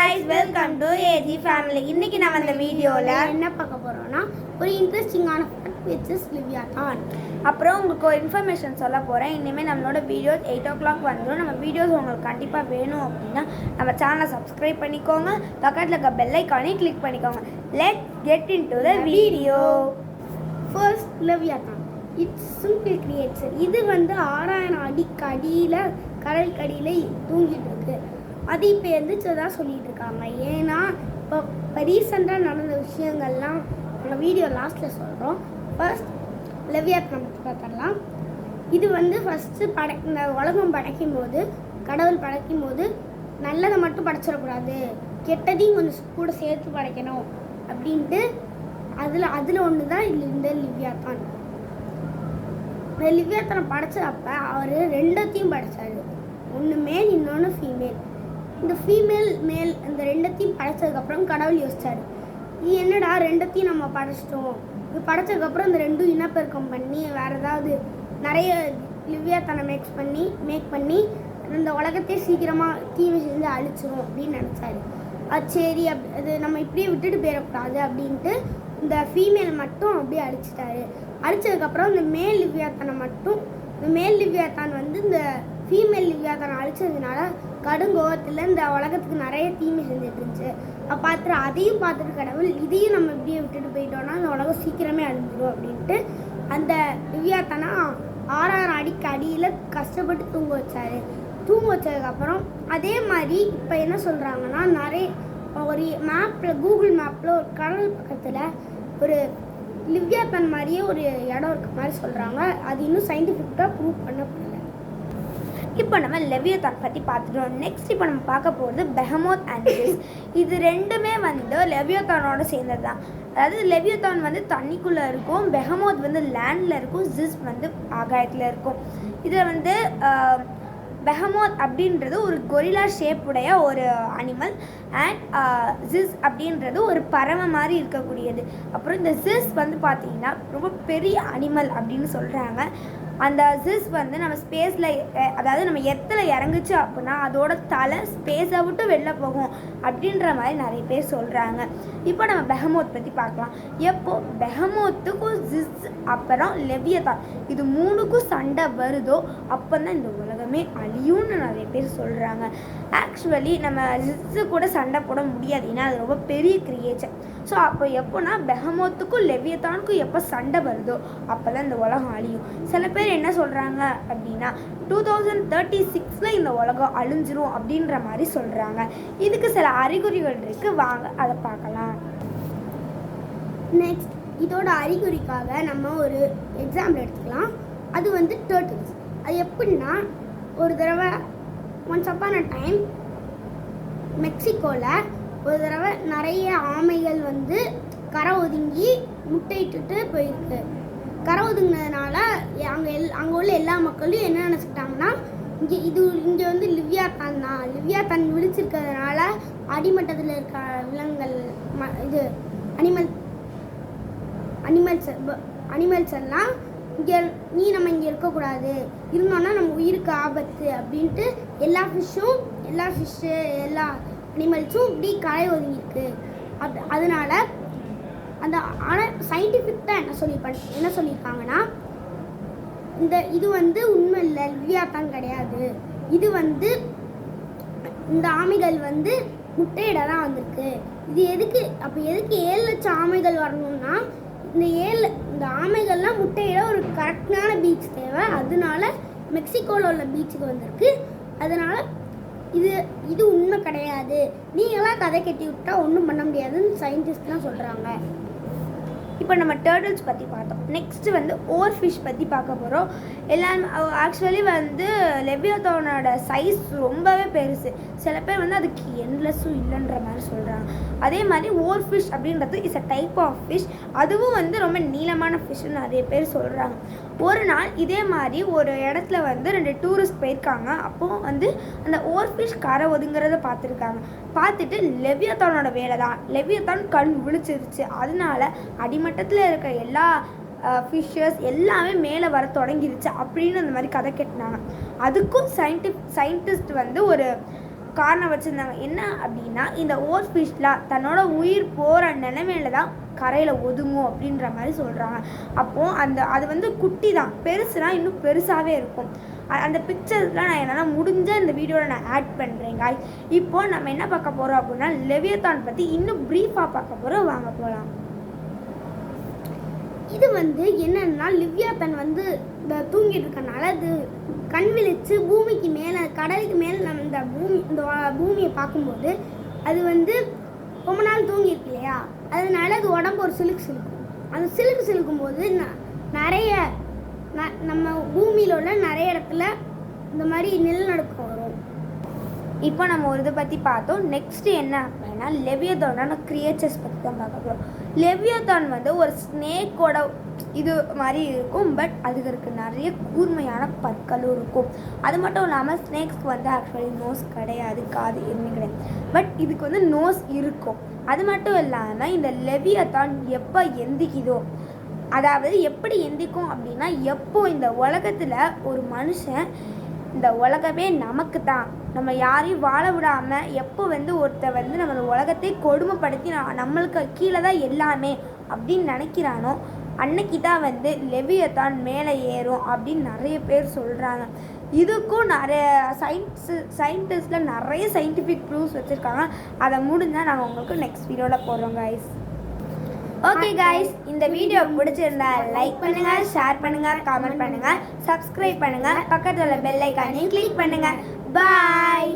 guys, welcome to AG family. இன்னைக்கு நாம இந்த வீடியோல என்ன பார்க்க போறோம்னா ஒரு இன்ட்ரஸ்டிங்கான ஃபேக்ட் which is Leviathan. அப்புறம் உங்களுக்கு ஒரு இன்ஃபர்மேஷன் சொல்ல போறேன். இனிமே நம்மளோட வீடியோஸ் 8 o'clock வந்துடும். நம்ம வீடியோஸ் உங்களுக்கு கண்டிப்பா வேணும் அப்படின்னா நம்ம சேனலை சப்ஸ்கிரைப் பண்ணிக்கோங்க. பக்கத்துல இருக்க பெல் ஐகானை கிளிக் பண்ணிக்கோங்க. Let's get into the video. First, Leviathan. It's simple creature. இது 6000 அடிக்கு அடியில் கடல் கடியில் தூங்கிட்டு இருக்கு. அது இப்போ எந்திரிச்சதாக சொல்லிட்டு இருக்காங்க. ஏன்னா இப்போ ரீசெண்டாக நடந்த விஷயங்கள்லாம் நம்ம வீடியோ லாஸ்ட்டில் சொல்கிறோம். ஃபர்ஸ்ட் லெவியாத்தான் பார்த்துடலாம். இது ஃபஸ்ட்டு இந்த உலகம் படைக்கும் போது கடவுள் படைக்கும் போது நல்லதை மட்டும் படைச்சிடக்கூடாது, கெட்டதையும் கொஞ்சம் கூட சேர்த்து படைக்கணும் அப்படின்ட்டு அதில் ஒன்று தான் இந்த லிவ்யாத்தான். இந்த லிவ்யாத்தனை படைச்சப்ப அவர் ரெண்டத்தையும் படைச்சார். ஒன்று மேல், இன்னொன்று ஃபீமேல். இந்த ஃபீமேல் மேல் இந்த ரெண்டத்தையும் படைச்சதுக்கப்புறம் கடவுள் யோசிச்சார், இது என்னடா ரெண்டத்தையும் நம்ம படைச்சிட்டோம், இது படைச்சதுக்கப்புறம் இந்த ரெண்டும் இனப்பெருக்கம் பண்ணி வேறு ஏதாவது நிறைய லிவ்யாத்தனை மேக் பண்ணி இந்த உலகத்தையே சீக்கிரமாக தீமை செஞ்சு அழிச்சிடும் அப்படின்னு நினச்சாரு. அது சரி, அது நம்ம இப்படியே விட்டுட்டு போயிடக்கூடாது அப்படின்ட்டு இந்த ஃபீமேல் மட்டும் அப்படியே அழிச்சிட்டாரு. அழிச்சதுக்கப்புறம் இந்த மேல் லிவ்யாத்தான் இந்த ஃபீமேல் லிவ்யாத்தானை அழிச்சதுனால கடுங்கோவத்தில் இந்த உலகத்துக்கு நிறைய தீமை செஞ்சுட்டு இருந்துச்சு. அதையும் பார்த்துட்டு கடவுள் இதையும் நம்ம இப்படியே விட்டுட்டு போயிட்டோம்னா இந்த உலகம் சீக்கிரமே அழிஞ்சிடும் அப்படின்ட்டு அந்த லிவ்யாத்தானை 6000 அடிக்கு அடியில் கஷ்டப்பட்டு தூங்க வச்சதுக்கப்புறம் அதே மாதிரி இப்போ என்ன சொல்கிறாங்கன்னா, நிறைய ஒரு கூகுள் மேப்பில் ஒரு கடல் பக்கத்தில் ஒரு லிவ்யாத்தான் மாதிரியே ஒரு இடம் இருக்க மாதிரி சொல்கிறாங்க. அது இன்னும் சயின்டிஃபிக்காக ப்ரூவ் பண்ணப்படல. இப்போ நம்ம லெவியத்தான் பற்றி பார்த்துட்டோம். நெக்ஸ்ட் இப்போ நம்ம பார்க்க போகிறது பெஹமோத் அண்ட் ஜிஸ். இது ரெண்டுமே லெவியத்தானோட சேர்ந்தது தான். அதாவது லெவியத்தான் தண்ணிக்குள்ளே இருக்கும், பெஹமோத் லேண்டில் இருக்கும், ஜிஸ் ஆகாயத்தில் இருக்கும். இதில் பெஹமோத் அப்படின்றது ஒரு கொரிலா ஷேப்புடைய ஒரு அனிமல் அண்ட் ஜிஸ் அப்படின்றது ஒரு பறவை மாதிரி இருக்கக்கூடியது. அப்புறம் இந்த ஜிஸ் பார்த்தீங்கன்னா ரொம்ப பெரிய அனிமல் அப்படின்னு சொல்கிறாங்க. அந்த ஜிஸ் நம்ம ஸ்பேஸில், அதாவது நம்ம எர்த்தில் இறங்குச்சு அப்படின்னா அதோட தலை ஸ்பேஸை விட்டு வெளில போகும் அப்படின்ற மாதிரி நிறைய பேர் சொல்கிறாங்க. இப்போ நம்ம பெஹமோத் பற்றி பார்க்கலாம். எப்போ பெஹமோத்துக்கும் ஜிஸ் அப்புறம் லெவியத்தான் இது மூணுக்கும் சண்டை வருதோ அப்போ தான் இந்த உலகமே அழியும்னு நிறைய பேர் சொல்கிறாங்க. ஆக்சுவலி நம்ம ஜிஸ்ஸு கூட சண்டை போட முடியாது, ஏன்னா அது ரொம்ப பெரிய கிரியேச்சர். ஸோ அப்போ எப்போனா பெஹமோத்துக்கும் லெவியத்தானுக்கும் எப்போ சண்டை வருதோ அப்போ தான் இந்த உலகம் அழியும். சில பேர் என்ன சொல்கிறாங்க அப்படின்னா 2036 இந்த உலகம் அழிஞ்சிரும் அப்படின்ற மாதிரி சொல்கிறாங்க. இதுக்கு சில அறிகுறிகள் இருக்குது, வாங்க அதை பார்க்கலாம். நெக்ஸ்ட் இதோட அறிகுறிக்காக நம்ம ஒரு எக்ஸாம்பிள் எடுத்துக்கலாம். அது டர்ட்டில்ஸ். அது எப்படின்னா, ஒரு தடவை ஒன்ஸ் அப்பான் அ டைம் மெக்சிகோவில் ஒரு தடவை நிறைய ஆமைகள் கரை ஒதுங்கி முட்டையிட்டு போயிருக்கு. கரை ஒதுங்கினதுனால அங்கே உள்ள எல்லா மக்களும் என்ன நினச்சிக்கிட்டாங்கன்னா, இங்கே லிவ்யாத்தான் தான், லிவ்யாத்தான் விழிச்சிருக்கிறதுனால அடிமட்டத்தில் இருக்க விலங்குகள் அனிமல்ஸ் எல்லாம் நம்ம இங்கே இருக்கக்கூடாது, இருந்தோன்னா நம்ம உயிருக்கு ஆபத்து அப்படின்ட்டு எல்லா ஃபிஷ்ஷு எல்லா அனிமல்ஸும் இப்படி கரை ஒதுங்கியிருக்கு. அதனால ஆனால் சயின்டிஃபிக்காக என்ன சொல்லியிருக்காங்கன்னா, இது உண்மை இல்லை, லிவ்யாத்தான் கிடையாது. இது இந்த ஆமைகள் முட்டையிட தான் வந்திருக்கு. இது எதுக்கு 7 லட்சம் ஆமைகள் வரணும்னா இந்த ஆமைகள்லாம் முட்டையிட ஒரு கரெக்டான பீச் தேவை. அதனால மெக்சிகோவில் உள்ள பீச்சுக்கு வந்திருக்கு. அதனால இது உண்மை கிடையாது, நீங்களாம் கதை கட்டி விட்டா ஒன்றும் பண்ண முடியாதுன்னு சயின்டிஸ்ட்லாம் சொல்கிறாங்க. இப்போ நம்ம டர்ட்டில்ஸ் பற்றி பார்த்தோம். நெக்ஸ்ட்டு ஓர் ஃபிஷ் பற்றி பார்க்க போகிறோம். எல்லாரும் ஆக்சுவலி லெவியத்தானோட சைஸ் ரொம்பவே பெருசு. சில பேர் அதுக்கு எண்ட்லெஸ்ஸும் இல்லைன்ற மாதிரி சொல்கிறாங்க. அதே மாதிரி ஓர் ஃபிஷ் அப்படின்றது is a type of fish. அதுவும் ரொம்ப நீளமான ஃபிஷ்ஷுன்னு நிறைய பேர் சொல்கிறாங்க. ஒரு நாள் இதே மாதிரி ஒரு இடத்துல 2 டூரிஸ்ட் போயிருக்காங்க. அப்போது அந்த ஓர் ஃபிஷ் கரை ஒதுங்கிறத பார்த்துட்டு லெவியத்தானோட வேலை தான், லெவியத்தான் கண் விழிச்சிருச்சு. அதனால அடிமட்டத்தில் இருக்கிற எல்லா ஃபிஷ்ஷஸ் எல்லாமே மேலே வர தொடங்கிருச்சு அப்படின்னு அந்த மாதிரி கதை கேட்டாங்க. அதுக்கும் சயின்டிஸ்ட் ஒரு காரணம் வச்சுருந்தாங்க. என்ன அப்படின்னா இந்த ஓர் ஃபிஷ்லாம் தன்னோட உயிர் போகிற நிலைமையில தான் கரையில் ஒதுங்கும் அப்படின்ற மாதிரி சொல்கிறாங்க. அப்போது அது வந்து குட்டி தான், பெருசுனா இன்னும் பெருசாகவே இருக்கும். அந்த பிக்சர்ஸ்லாம் நான் என்னால் முடிஞ்ச இந்த வீடியோவில் நான் ஆட் பண்ணுறேன் guys. இப்போது நம்ம என்ன பார்க்க போகிறோம் அப்படின்னா லெவியத்தான் பற்றி இன்னும் ப்ரீஃபாக பார்க்க போகிறோம். வாங்க போகலாம். இது வந்து என்னன்னா லிவ்யாத்தன் வந்து இந்த தூங்கிட்டு இருக்கனால அது கண் விழிச்சு பூமிக்கு மேலே கடலுக்கு மேலே நம்ம இந்த பூமியை பார்க்கும்போது அது வந்து ரொம்ப நாள் தூங்கியிருக்கு இல்லையா, அதனால அது உடம்பு ஒரு சிலுக்கும். அந்த சிலுக்கும் போது நிறைய நம்ம பூமியில் உள்ள நிறைய இடத்துல இந்த மாதிரி நிலநடுக்கம் வரும். இப்போ நம்ம ஒரு இதை பற்றி பார்த்தோம். நெக்ஸ்ட்டு என்ன அப்படின்னா லெவியத்தானோட கிரியேச்சர்ஸ் பற்றி தான் பார்க்க போகிறோம். லெவியத்தான் வந்து ஒரு ஸ்னேக்கோட இது மாதிரி இருக்கும், பட் அதுக்கு இருக்க நிறைய கூர்மையான பற்களும் இருக்கும். அது மட்டும் இல்லாமல் ஸ்னேக்ஸ்க்கு வந்து ஆக்சுவலி நோஸ் கிடையாது, காது எதுவுமே கிடையாது, பட் இதுக்கு வந்து நோஸ் இருக்கும். அது மட்டும் இல்லாமல் இந்த லெவியத்தான் எப்போ எந்திக்குதோ, அதாவது எப்படி எந்திக்கும் அப்படின்னா எப்போ இந்த உலகத்தில் ஒரு மனுஷன் இந்த உலகமே நமக்கு தான், நம்ம யாரையும் வாழ விடாமல் எப்போ வந்து ஒருத்தர் வந்து நம்ம உலகத்தை கொடுமைப்படுத்தி நம்மளுக்கு கீழே தான் எல்லாமே அப்படின்னு நினைக்கிறானோ அன்னைக்கு தான் வந்து லெவியத்தான் மேலே ஏறும் அப்படின்னு நிறைய பேர் சொல்கிறாங்க. இதுக்கும் நிறைய சயின்டிஸ்டில் நிறைய சயின்டிஃபிக் ப்ரூஃப்ஸ் வச்சுருக்காங்க. அதை முடிஞ்சால் நாங்கள் உங்களுக்கு நெக்ஸ்ட் வீடியோவில் போடுறோம் கைஸ். ஓகே கைஸ், இந்த வீடியோ பிடிச்சிருந்தா லைக் பண்ணுங்க, ஷேர் பண்ணுங்க, கமெண்ட் பண்ணுங்க, சப்ஸ்கிரைப் பண்ணுங்க, பக்கத்தில் உள்ள பெல் ஐக்கானையும் கிளிக் பண்ணுங்க. பாய்.